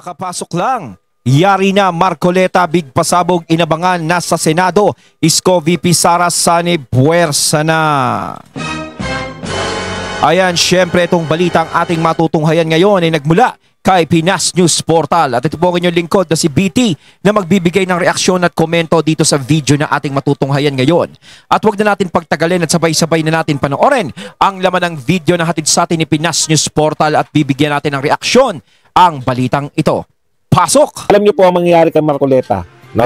Kakapasok lang. Yari na Marcoleta, big pasabog inabangan na sa Senado. Isko VP Sara Sani Puwersa na. Ayan, syempre itong balitang ating matutunghayan ngayon ay nagmula kay Pinas News Portal. At ito po ang inyong lingkod na si BT na magbibigay ng reaksyon at komento dito sa video na ating matutunghayan ngayon. At huwag na natin pagtagalin at sabay-sabay na natin panoorin ang laman ng video na hatid sa atin ni Pinas News Portal at bibigyan natin ng reaksyon ang balitang ito. Pasok! Alam niyo po ang mangyayari kay Marcoleta, no?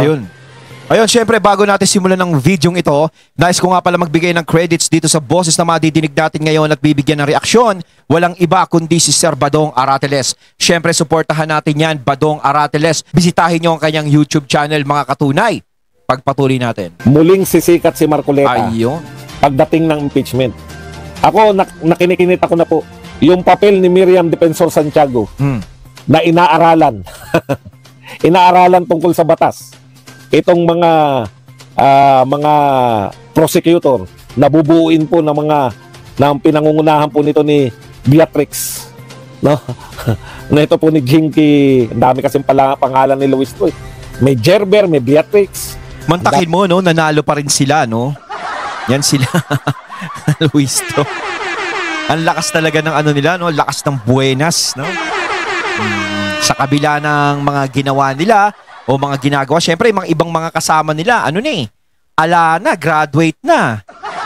Ayun, syempre bago natin simulan ng video ito, nais ko nga pala magbigay ng credits dito sa boses na madidinig natin ngayon at bibigyan ng reaksyon. Walang iba kundi si Sir Badong Arateles. Syempre suportahan natin yan, Badong Arateles. Bisitahin niyo ang kanyang YouTube channel, mga katunay. Pagpatuloy natin. Muling sisikat si Marcoleta Ayun. pagdating ng impeachment. Ako, nakinikinita ko na po yung papel ni Miriam Defensor Santiago na inaaralan. Inaaralan tungkol sa batas. Itong mga prosecutor na bubuuin po ng pinangungunahan po nito ni Beatrix, no? Na ito po ni Jinky, ang dami kasing pangalan ni Luis to. May Gerber, may Beatrix. Mantakin mo, no? Nanalo pa rin sila, no? Yan sila. Luis to. Ang lakas talaga ng ano nila, no? Lakas ng buenas, no? Sa kabila ng mga ginawa nila o mga ginagawa, syempre mga ibang mga kasama nila, ano ni? Ala na, graduate na.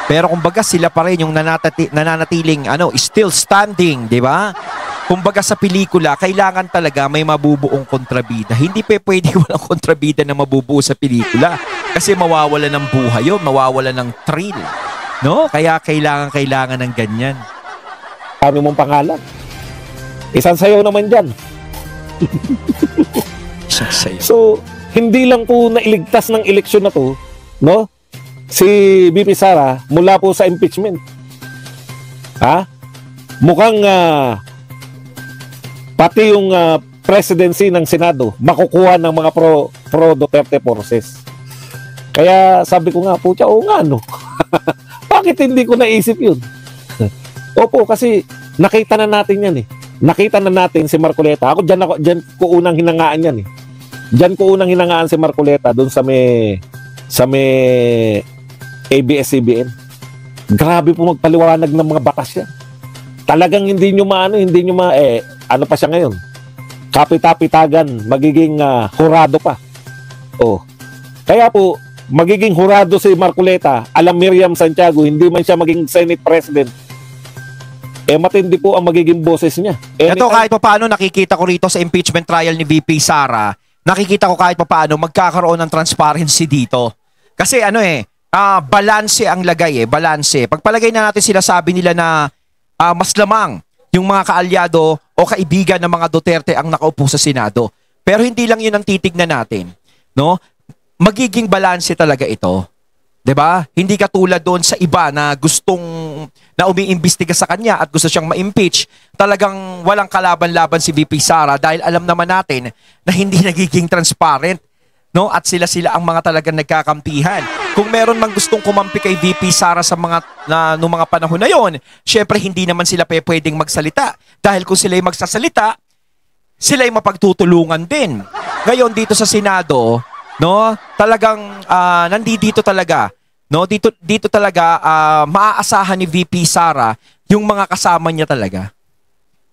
Pero kumbaga sila pa rin yung nananatiling still standing, di ba? Kumbaga sa pelikula, kailangan talaga may mabubuong kontrabida. Hindi pwede walang kontrabida na mabubuo sa pelikula. Kasi mawawala ng buhay yun, mawawala ng thrill. No? Kaya kailangan ng ganyan. Kami mong pangalan. Isang sayaw naman dyan. So, hindi lang po nailigtas ng eleksyon na to, no? Si VP Sara mula po sa impeachment. Ha? Mukhang pati yung presidency ng Senado makukuha ng mga pro Duterte forces. Kaya sabi ko nga, pucha, oo nga, no? Bakit hindi ko naisip yun? Opo, kasi nakita na natin yan eh. Nakita na natin si Marcoleta. Diyan ko unang hinangaan yan eh. Diyan ko unang hinangaan si Marcoleta doon sa may ABS-CBN. Grabe po magpaliwanag ng mga batas yan. Talagang hindi nyo ano pa siya ngayon? Kapit-kapitagan, magiging hurado pa. Oh. Kaya po, magiging hurado si Marcoleta, alam Miriam Santiago, hindi man siya maging Senate President. Matindi po ang magiging boses niya. Ito kahit pa paano nakikita ko rito sa impeachment trial ni VP Sara, nakikita ko kahit pa paano magkakaroon ng transparency dito. Kasi balanse ang lagay balanse. Pagpalagay na natin sinasabi nila na mas lamang yung mga kaalyado o kaibigan ng mga Duterte ang nakaupo sa Senado. Pero hindi lang yun ang titignan natin, no? Magiging balanse talaga ito. 'Di ba? Hindi katulad doon sa iba na na umiimbestiga sa kanya at gusto siyang ma-impeach. Talagang walang kalaban-laban si VP Sara dahil alam naman natin na hindi nagiging transparent, no? At sila ang mga talagang nagkakampihan. Kung meron mang gustong kumampi kay VP Sara sa nung mga panahon na 'yon, syempre hindi naman sila pwedeng magsalita dahil kung sila ay magsasalita, sila ay mapagtutulungan din. Ngayon dito sa Senado, no, talagang nandito talaga, no, dito talaga maaasahan ni VP Sara yung mga kasama niya talaga.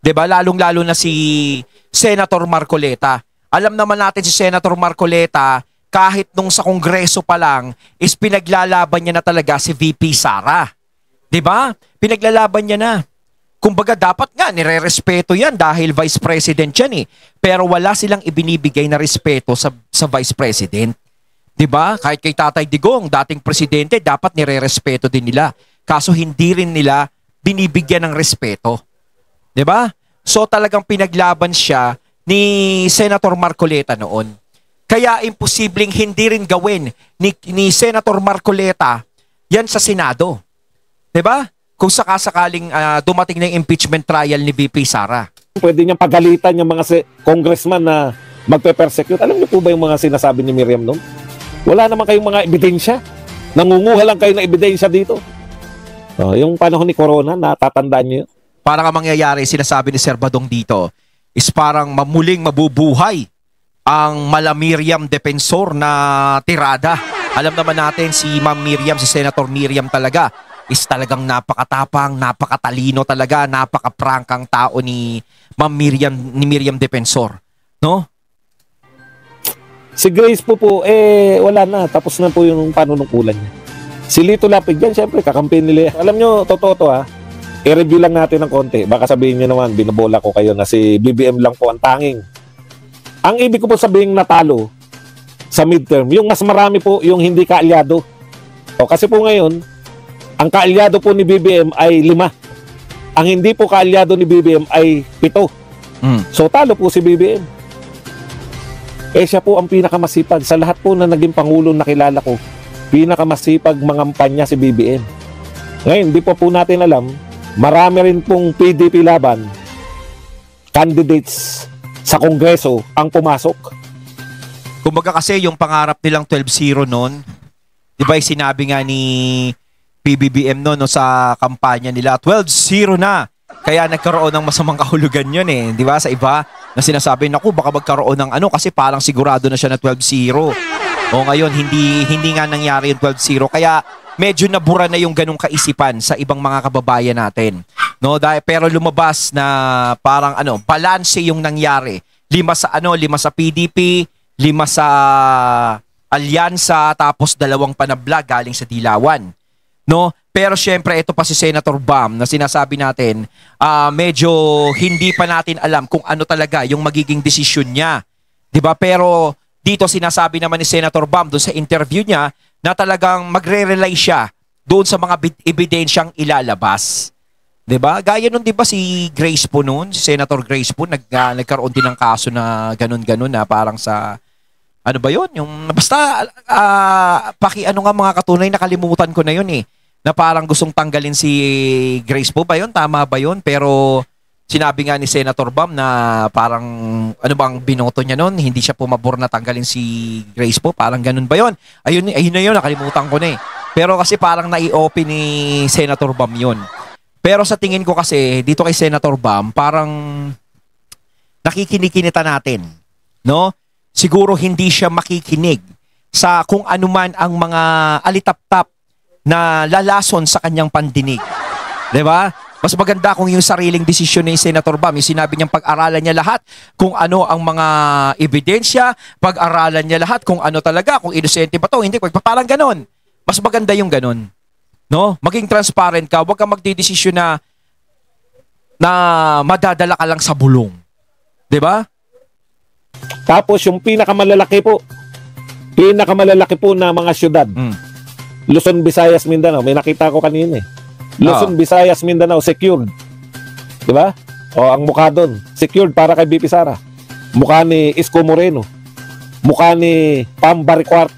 'Di ba? Lalong-lalo na si Senator Marcoleta. Alam naman natin si Senator Marcoleta, kahit nung sa Kongreso pa lang is pinaglalaban niya na talaga si VP Sara. 'Di ba? Pinaglalaban niya na. Kumbaga dapat nga nire-respeto yan dahil Vice President yan eh. Pero wala silang ibinibigay na respeto sa Vice President. 'Di ba? Kahit kay Tatay Digong, dating presidente, dapat nire-respeto din nila. Kaso hindi rin nila binibigyan ng respeto. 'Di ba? So talagang pinaglaban siya ni Senator Marcoleta noon. Kaya imposibleng hindi rin gawin ni Senator Marcoleta yan sa Senado. 'Di ba? Kung sakasakaling dumating na yung impeachment trial ni VP Sara. Pwede niyang pagalitan yung mga congressman na magpe-persecute. Alam niyo po ba yung mga sinasabi ni Miriam noon? Wala naman kayong mga ebidensya. Nangunguha lang kayo ng ebidensya dito. Yung panahon ni Corona, natatandaan niyo? Parang ang mangyayari, sinasabi ni Sir Badong dito, is parang muling mabubuhay ang Mala Miriam Defensor na tirada. Alam naman natin si Ma'am Miriam, si Senator Miriam talaga is talagang napakatapang, napakatalino talaga, napakaprangkang tao ni Ma'am Miriam, ni Miriam Defensor, no? Si Grace po, wala na. Tapos na po yung panunungkulan niya. Si Lito Lapid yan, syempre, kakampi nila. Alam nyo, totoo to ha. I-review lang natin ng konti. Baka sabihin nyo naman, binabola ko kayo na si BBM lang po ang tanging. Ang ibig ko po sabihin natalo sa midterm, yung mas marami po yung hindi kaalyado. O, kasi po ngayon, ang kaalyado po ni BBM ay 5. Ang hindi po kaalyado ni BBM ay 7. So, talo po si BBM. Siya po ang pinakamasipag sa lahat po na naging pangulo na kilala ko. Pinakamasipag mangampanya si BBM. Ngayon, di pa po natin alam, marami rin pong PDP laban candidates sa Kongreso ang pumasok. Kumbaga kasi yung pangarap nilang 12-0 noon, di ba sinabi nga ni PBBM no sa kampanya nila, 12-0 na. Kaya nagkaroon ng masamang kahulugan yun eh. Di ba? Sa iba na sinasabi, naku, baka magkaroon ng kasi parang sigurado na siya na 12-0. O ngayon, hindi nga nangyari yung 12-0. Kaya medyo nabura na yung ganung kaisipan sa ibang mga kababayan natin. No? Pero lumabas na parang balanse yung nangyari. 5 sa PDP, 5 sa Alyansa, tapos 2 panabla galing sa Dilawan. No? Pero syempre ito pa si Senator Bam na sinasabi natin, medyo hindi pa natin alam kung ano talaga yung magiging desisyon niya. 'Di ba? Pero dito sinasabi naman ni Senator Bam doon sa interview niya na talagang magre-rely siya doon sa mga ebidensyang ilalabas. 'Di ba? Gaya nun 'di ba si Grace po noon, si Senator Grace po nagkaroon din ng kaso na ganun-ganun na parang sa ano ba 'yon? Yung basta nga mga katunay, nakalimutan ko na 'yon eh. Na parang gustong tanggalin si Grace po ba yun? Tama ba yun? Pero sinabi nga ni Senator Bam na parang bang binoto niya nun? Hindi siya pumabor na tanggalin si Grace po? Parang ganun ba yun? Ayun na yun, nakalimutan ko na eh. Pero kasi parang nai-open ni Senator Bam yun. Pero sa tingin ko kasi, dito kay Senator Bam, parang nakikinikinita natin. No? Siguro hindi siya makikinig sa kung anuman ang mga alitap-tap na lalason sa kanyang pandinig. 'Di ba? Mas maganda kung yung sariling desisyon ni Senator Bam, yung sinabi niyang pag-aralan niya lahat kung ano ang mga ebidensya, pag-aralan niya lahat kung ano talaga, kung inosente ba to, hindi, parang ganon. Mas maganda yung ganon. No? Maging transparent ka, huwag kang magdidesisyon na madadala ka lang sa bulong. 'Di ba? Tapos yung pinakamalalaki po na mga syudad. Luzon, Visayas, Mindanao. May nakita ko kanina eh. Luzon, Visayas, Mindanao, secured. Diba? O, ang mukha doon, secured para kay BP Sara. Mukha ni Isko Moreno. Mukha ni Pam Baricuatro.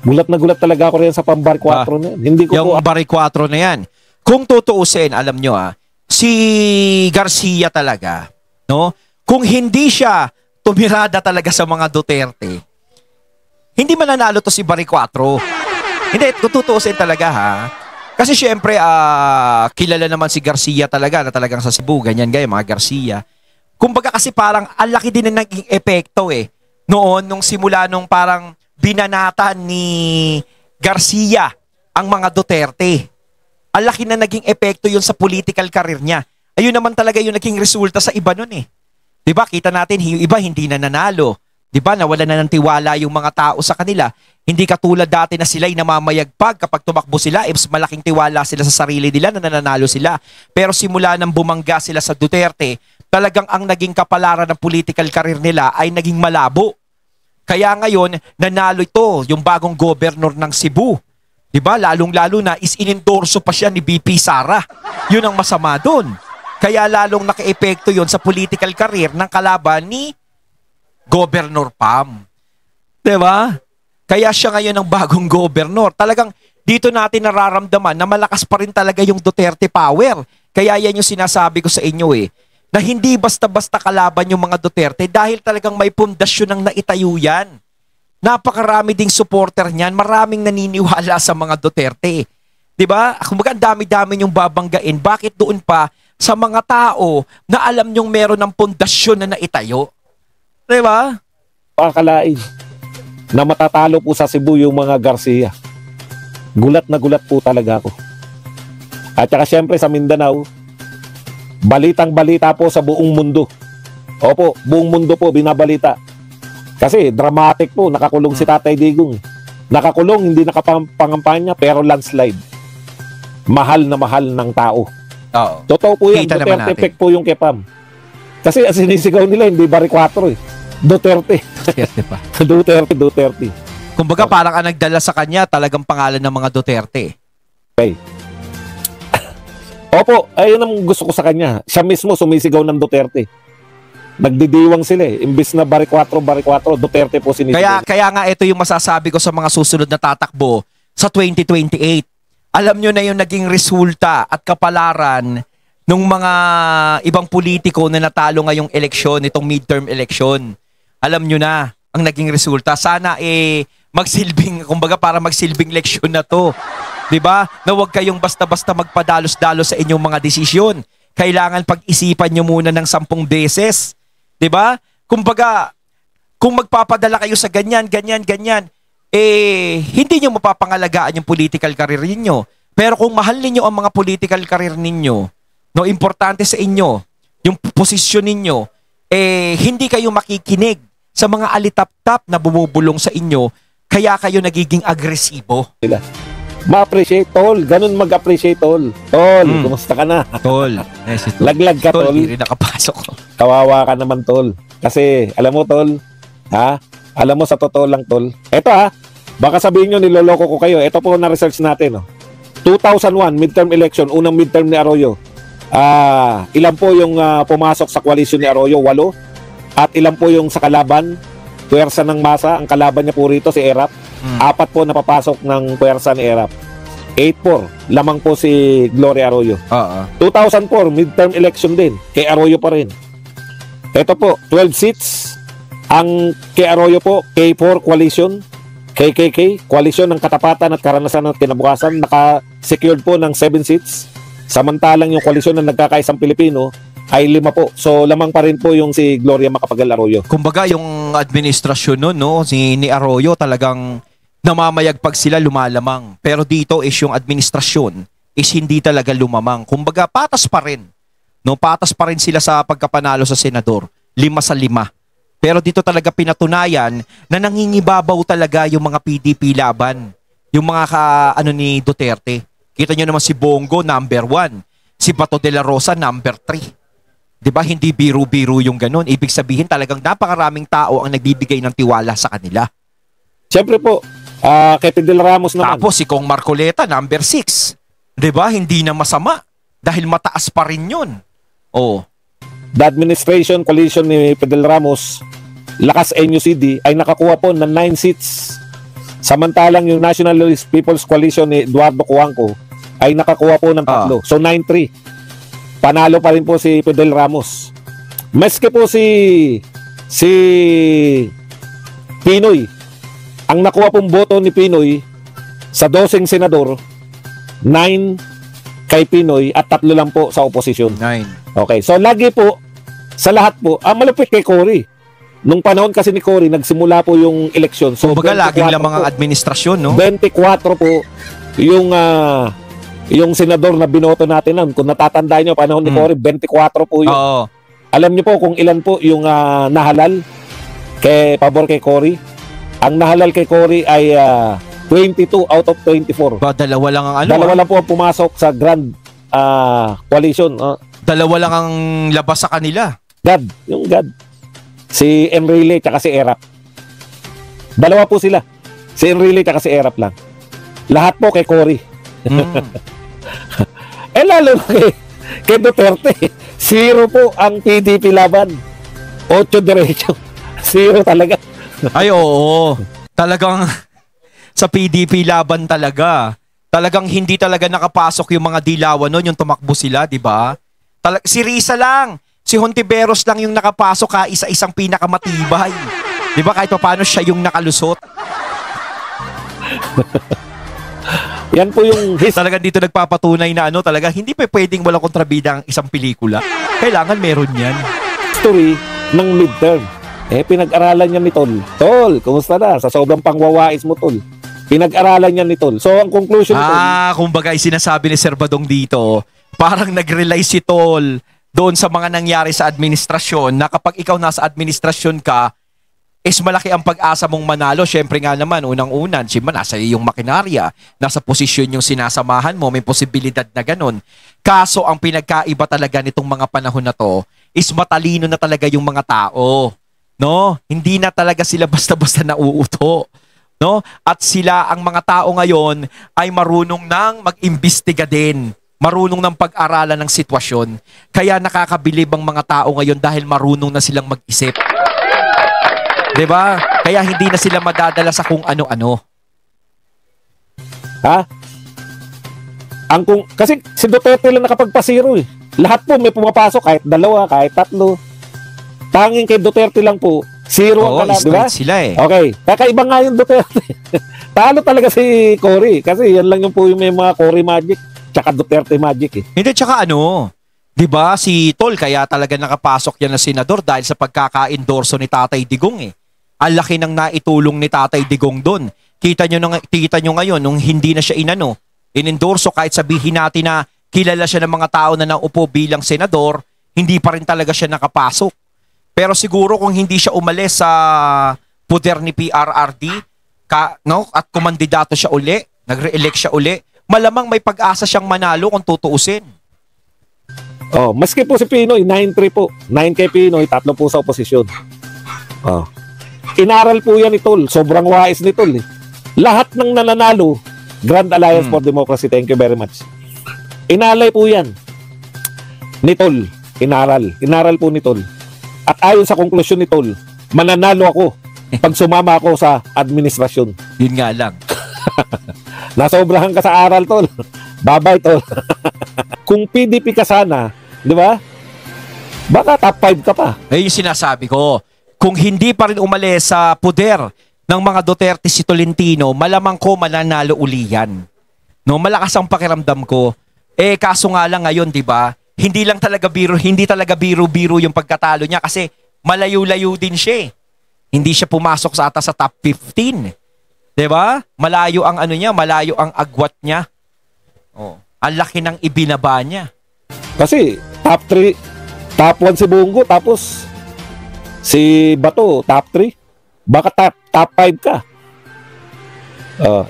Gulat na gulat talaga ako rin sa Pam Baricuatro na yan. Hindi ko yung Baricuatro na yan. Kung tutuusin, alam nyo si Garcia talaga, no? Kung hindi siya tumirada talaga sa mga Duterte, hindi mananalo to si Baricuatro. Hindi, tutuusin talaga Kasi syempre, kilala naman si Garcia talaga na talagang sa Cebu, ganyan mga Garcia. Kumbaga kasi parang ang laki din na naging epekto noon, nung simula nung parang binanatan ni Garcia ang mga Duterte. Ang laki na naging epekto yun sa political career niya. Ayun naman talaga yung naging resulta sa iba nun eh. Diba? Kita natin, yung iba hindi na nanalo. Diba? Nawala na ng tiwala yung mga tao sa kanila. Hindi katulad dati na sila'y namamayagpag kapag tumakbo sila, malaking tiwala sila sa sarili nila na nananalo sila. Pero simula nang bumangga sila sa Duterte, talagang ang naging kapalaran ng political career nila ay naging malabo. Kaya ngayon, nanalo ito, yung bagong governor ng Cebu. Diba? Lalong-lalo na is inendorso pa siya ni BP Sara. Yun ang masama doon. Kaya lalong naka-epekto yun sa political career ng kalaban ni Governor Pam. Diba? Kaya siya ngayon ang bagong governor. Talagang dito natin nararamdaman na malakas pa rin talaga yung Duterte power. Kaya yan yung sinasabi ko sa inyo na hindi basta-basta kalaban yung mga Duterte dahil talagang may pundasyon ng naitayo yan. Napakarami ding supporter niyan, maraming naniniwala sa mga Duterte. 'Di ba? Kumbaga ang dami-dami yung babanggain. Bakit doon pa sa mga tao na alam nyong meron ng pundasyon na naitayo. Diba? Pakakalain na matatalo po sa Cebu yung mga Garcia. Gulat na gulat po talaga ako. At saka syempre sa Mindanao, balitang-balita po sa buong mundo. Opo, buong mundo po binabalita. Kasi dramatic po, nakakulong si Tatay Digong. Nakakulong, hindi nakapangampanya, pero landslide. Mahal na mahal ng tao. Oo. Totoo po yan, Kita naman Duterte natin. effect po yung Kepam. Kasi ang sinisigaw nila, hindi Bari 4 eh. Duterte. Diba? Duterte. Kumbaga parang ang nagdala sa kanya talagang pangalan ng mga Duterte. Okay. Opo, ayun ang gusto ko sa kanya. Siya mismo sumisigaw ng Duterte. Nagdidiwang sila eh. Imbis na Bari 4, Duterte po sinisigaw. Kaya nga ito yung masasabi ko sa mga susunod na tatakbo sa 2028. Alam nyo na yung naging resulta at kapalaran ng mga ibang politiko na natalo ngayong eleksyon, itong midterm election. Alam nyo na ang naging resulta. Sana magsilbing, kumbaga para magsilbing leksyon na to. 'Di ba? Na huwag kayong basta-basta magpadalos-dalos sa inyong mga desisyon. Kailangan pag-isipan nyo muna ng 10 beses. 'Di ba? Kumbaga, kung magpapadala kayo sa ganyan, hindi nyo mapapangalagaan yung political career ninyo. Pero kung mahal ninyo ang mga political career ninyo, no, importante sa inyo, yung posisyon ninyo, hindi kayo makikinig sa mga alitap-tap na bumubulong sa inyo, kaya kayo nagiging agresibo. Ma-appreciate, tol. Ganun mag-appreciate, tol. Tol, kumusta ka na? Tol. Laglag ka, tol. Hindi rin nakapasok. Kawawa ka naman, tol. Kasi, alam mo, tol, ha? Alam mo, sa totoo lang, tol. Eto, ha? Baka sabihin nyo, niloloko ko kayo. Ito po na-research natin, no? 2001, midterm election, unang midterm ni Arroyo. Ilan po yung pumasok sa koalisyon ni Arroyo? 8. At ilan po yung sa kalaban? Puwersa ng masa. Ang kalaban niya po rito, si Erap. 4 po napapasok ng puwersa ni Erap. 8-4. Lamang po si Gloria Arroyo. 2004, midterm election din. Kay Arroyo pa rin. Ito po, 12 seats. Ang kay Arroyo po, K4 coalition. KKK, Koalisyon ng Katapatan at Karanasan at Kinabukasan, naka-secured po ng 7 seats. Samantalang yung koalisyon ng Nagkakaisang Pilipino ay 5 po. So, lamang pa rin po yung si Gloria Macapagal Arroyo. Kumbaga, yung administrasyon nun, no, ni Arroyo, talagang namamayagpag sila, lumalamang. Pero dito is yung administrasyon is hindi talaga lumamang. Kumbaga, patas pa rin. No, patas pa rin sila sa pagkapanalo sa senador. 5-5. Pero dito talaga pinatunayan na nangingibabaw talaga yung mga PDP laban. Yung mga ni Duterte. Kita nyo naman si Bongo, number 1. Si Bato de la Rosa, number 3. Diba? Hindi biro-biro yung ganun. Ibig sabihin talagang napakaraming tao ang nagbibigay ng tiwala sa kanila. Siyempre po, kay Fidel Ramos naman. Tapos si Kong Marcoleta, number 6. Diba? Hindi na masama. Dahil mataas pa rin yun. Oh. The administration coalition ni Fidel Ramos, lakas NUCD, ay nakakuha po ng 9 seats. Samantalang yung Nationalist People's Coalition ni Eduardo Cuangco ay nakakuha po ng 3. So 9-3. Panalo pa rin po si Fidel Ramos. Maski po si Pinoy, ang nakuha pong boto ni Pinoy sa 12 senador, 9 kay Pinoy at 3 lang po sa oposisyon. 9. Okay, so lagi po, sa lahat po, malupit kay Cory. Nung panahon kasi ni Cory, nagsimula po yung eleksyon. So, kumbaga laging lamang ang administrasyon, no? 24 po yung senador na binoto natin nun. Kung natatandaan nyo, panahon ni Cory, 24 po yun. Oo. Alam nyo po kung ilan po yung nahalal pabor kay Cory? Ang nahalal kay Cory ay 22 out of 24. Dalawa lang ang Dalawa lang po ang pumasok sa Grand Coalition. Dalawa lang ang labas sa kanila. Yung God. Si Enrile at si Erap. Dalawa po sila. Si Enrile at si Erap lang. Lahat po kay Cory. Lalo kay Duterte. 0 po ang PDP laban. 8 diretso. 0 talaga. Ay, oo. Talagang sa PDP laban talaga. Talagang hindi talaga nakapasok yung mga dilawan nun, yung tumakbo sila, di ba? Si Risa lang, si Hontiveros lang yung nakapasok, isa-isang pinakamatibay. Di ba? Kahit paano siya yung nakalusot. Yan po yung Talagang dito nagpapatunay na ano, talaga hindi pa pwedeng walang kontrabida ang isang pelikula. Kailangan meron yan. history ng midterm. Pinag-aralan niya ni Tol. Tol, kumusta na? Sa sobrang pangwawais mo, Tol. Pinag-aralan niya ni Tol. So, ang conclusion ni Tol, kumbaga sinasabi ni Sir Badong dito, parang nag-rely si Tol doon sa mga nangyari sa administrasyon na kapag ikaw nasa administrasyon ka, is malaki ang pag-asa mong manalo. Siyempre nga naman, unang-unan, nasa iyong makinarya, nasa posisyon yung sinasamahan mo, may posibilidad na ganun. Kaso ang pinagkaiba talaga nitong mga panahon na to is matalino na talaga yung mga tao. No? Hindi na talaga sila basta-basta nauuto. No? At sila, ang mga tao ngayon, ay marunong nang mag-imbestiga din. Marunong ng pag-aralan ng sitwasyon. Kaya nakakabilib ang mga tao ngayon dahil marunong na silang mag-isip. Diba? Kaya hindi na sila madadala sa kung ano-ano. ha? Kasi si Duterte lang nakapagpasiro eh. Lahat po may pumapasok, kahit dalawa, kahit tatlo. Tanging kay Duterte lang po, zero ang kalaban, di ba? Sila eh. Okay, kakaiba nga yung Duterte. Talo talaga si Cory, kasi yan lang yung po yung may mga Cory magic, tsaka Duterte magic eh. Hindi, tsaka ano, di ba si Tol, kaya talaga nakapasok yan na senador dahil sa pagkaka-endorso ni Tatay Digong eh. Ang laki ng naitulong ni Tatay Digong doon. Kita nyo ngayon, nung hindi na siya inendorso, kahit sabihin natin na kilala siya ng mga tao na naupo bilang senador, hindi pa rin talaga siya nakapasok. Pero siguro kung hindi siya umalis sa poder ni PRRD, at kumandidato siya uli, nagre-elect siya uli, malamang may pag-asa siyang manalo kung tutuusin. Oh, maski po si Pinoy, 9-3 po. 9 kay Pinoy, 3 po sa oposisyon. Oh. Inaral po yan ni Tol. Sobrang wais ni Tol eh. Lahat ng nananalo, Grand Alliance for Democracy, thank you very much. Inalay po yan ni Tol. Inaral po ni Tol. At ayon sa konklusyon ni Tol, mananalo ako pag sumama ako sa administrasyon. Yun nga lang. Nasobrahan ka sa aral, Tol. Bye-bye, Tol. Kung PDP ka sana, di ba? Baka top 5 ka pa. Eh, yung sinasabi ko, kung hindi pa rin umalis sa poder ng mga Duterte si Tolentino, malamang ko mananalo uli yan. No, malakas ang pakiramdam ko. Kaso nga lang ngayon, di ba? Hindi talaga biro-biro yung pagkatalo niya kasi malayo-layo din siya. Hindi siya pumasok sa top 15. Di ba? Malayo ang ano niya, malayo ang agwat niya. Oh, ang laki ng ibinaba niya. Kasi top 3, top 1 si Bongo, tapos si Bato, top 3. Baka top 5 ka.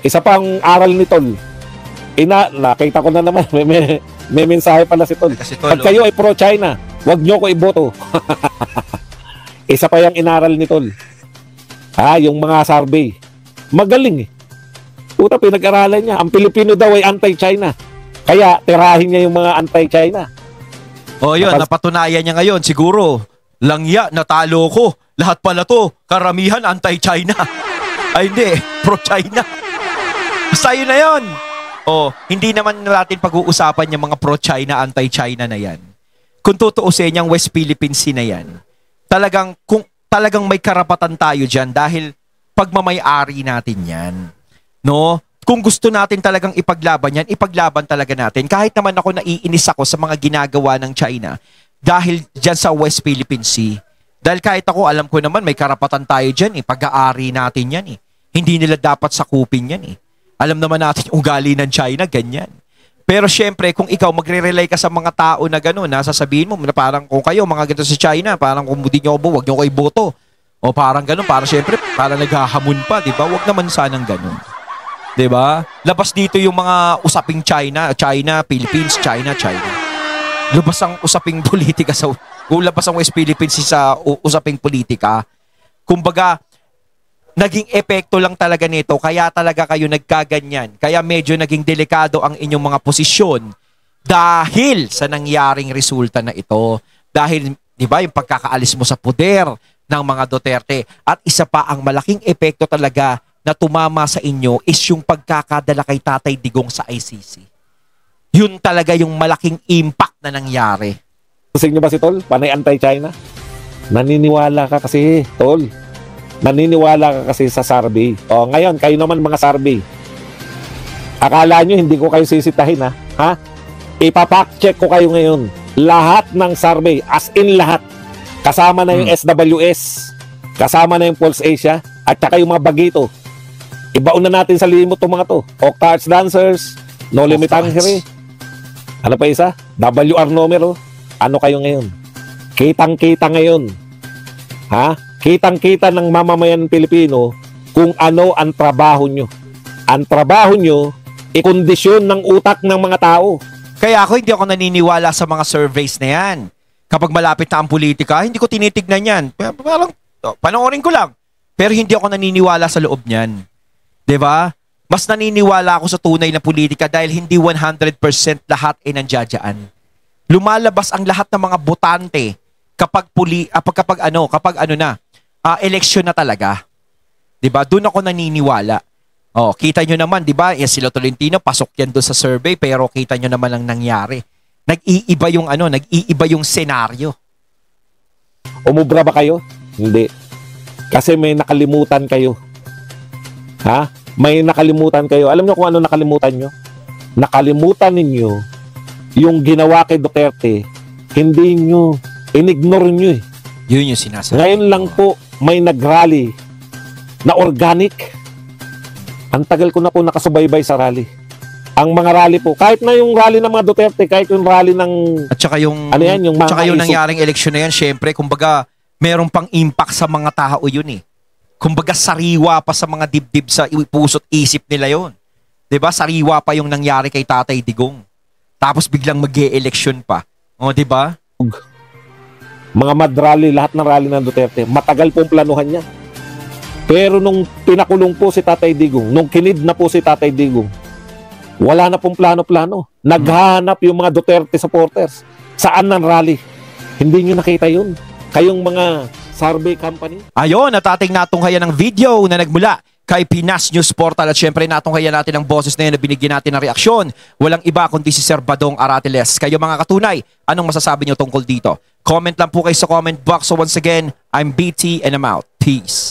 Isa pang aral ni Tol. Nakita ko na naman, may mensahe pala si Tol. Pag kayo ay pro-China, huwag nyo ko iboto. Isa pa yung inaral ni Tol. Yung mga survey. Magaling eh. Puta, pinag-aralan niya. Ang Pilipino daw ay anti-China. Kaya tirahin niya yung mga anti-China. Yun, napatunayan niya ngayon. Siguro, langya, natalo ko. Lahat pala to, karamihan anti-China. Ay hindi, pro-China. Basta yun na yun. Hindi naman natin pag-uusapan yung mga pro-China, anti-China na yan. Kung tutuusin yung West Philippine Sea na yan, talagang may karapatan tayo dyan dahil pagmamay-ari natin yan. No? Kung gusto natin talagang ipaglaban yan, ipaglaban talaga natin. Kahit naman ako naiinis ako sa mga ginagawa ng China dahil dyan sa West Philippine Sea. Dahil kahit ako, alam ko naman, may karapatan tayo dyan. Pag-aari natin yan. Hindi nila dapat sakupin yan. Alam naman natin yung ugali ng China, ganyan. Pero syempre, kung ikaw magre-rely ka sa mga tao na gano'n, sasabihin mo na parang kung kayo, mga ganito sa China, parang kung hindi nyo huwag nyo ko iboto. O parang gano'n, parang syempre, parang naghahamon pa, di ba? Huwag naman sanang gano'n. Di ba? Labas dito yung mga usaping China, Philippines, China. Labas ang usaping politika labas ang West Philippines sa usaping politika. Kumbaga, naging epekto lang talaga nito, kaya talaga kayo nagkaganyan. Kaya medyo naging delikado ang inyong mga posisyon dahil sa nangyaring resulta na ito. Dahil, di ba, yung pagkakaalis mo sa poder ng mga Duterte. At isa pa, ang malaking epekto talaga na tumama sa inyo is yung pagkakadala kay Tatay Digong sa ICC. Yun talaga yung malaking impact na nangyari. Gusto nyo ba si Tol? Panay anti-China? Naniniwala ka kasi, Tol. Naniniwala ka kasi sa survey. Ngayon, kayo naman mga survey. Akala nyo hindi ko kayo sisitahin, ha? Ha? Ipapact check ko kayo ngayon. Lahat ng survey, as in lahat. Kasama na yung SWS, kasama na yung Pulse Asia, at saka yung mga bagito. Ibaon na natin sa limot itong mga to. Octa Arts Dancers, No Limit Angere. Ano pa isa? WR numero. Ano kayo ngayon? Kitang-kita ngayon. Ha? Kitang-kita ng mamamayan Pilipino kung ano ang trabaho nyo. Ang trabaho nyo, ikondisyon ng utak ng mga tao. Kaya ako hindi ako naniniwala sa mga surveys na yan. Kapag malapit na ang politika, hindi ko tinitignan yan. Parang, panoorin ko lang. Pero hindi ako naniniwala sa loob niyan. 'Di ba? Mas naniniwala ako sa tunay na politika dahil hindi 100% lahat ay nandiyadyaan. Lumalabas ang lahat ng mga botante kapag eleksyon na talaga. 'Di ba? Doon ako naniniwala. Oh, kita nyo naman, 'di ba? Yan sila Tolentino, pasok yan doon sa survey, pero kita nyo naman ang nangyari. Nag-iiba yung senaryo. Umubra ba kayo? Hindi. Kasi may nakalimutan kayo. Ha? May nakalimutan kayo. Alam nyo kung ano nakalimutan nyo? Nakalimutan ninyo yung ginawa kay Duterte, hindi nyo, inignore nyo eh. Yun yung sinasabi. Ngayon lang po, may nagrally na organic. Ang tagal ko na po nakasubaybay sa rally. Ang mga rally po, kahit na yung rally ng mga Duterte, kahit yung rally ng... At saka yung, ano yan, yung mga yung nangyaring eleksyon na yan, syempre, kumbaga, meron pang impact sa mga tao yun eh. Kumbaga, sariwa pa sa mga dibdib sa puso't isip nila yun. 'Di ba? Sariwa pa yung nangyari kay Tatay Digong. Tapos biglang mag-e-election pa. O, 'di ba? Mga mad rally, lahat ng rally ng Duterte, matagal pong planuhan niya. Pero nung pinakulong po si Tatay Digong, nung kinid na po si Tatay Digong, wala na pong plano-plano. Naghahanap yung mga Duterte supporters. Saan ng rally? Hindi nyo nakita yun. Kayong mga survey company. Ayun, at ating natunghayan ng video na nagmula kay Pinas News Portal at syempre natunghayan natin ang boses na yun na binigyan natin ng reaksyon. Walang iba kundi si Sir Badong Aratiles. Kayo mga katunay, anong masasabi nyo tungkol dito? Comment lang po kayo sa comment box. So once again, I'm BT and I'm out. Peace.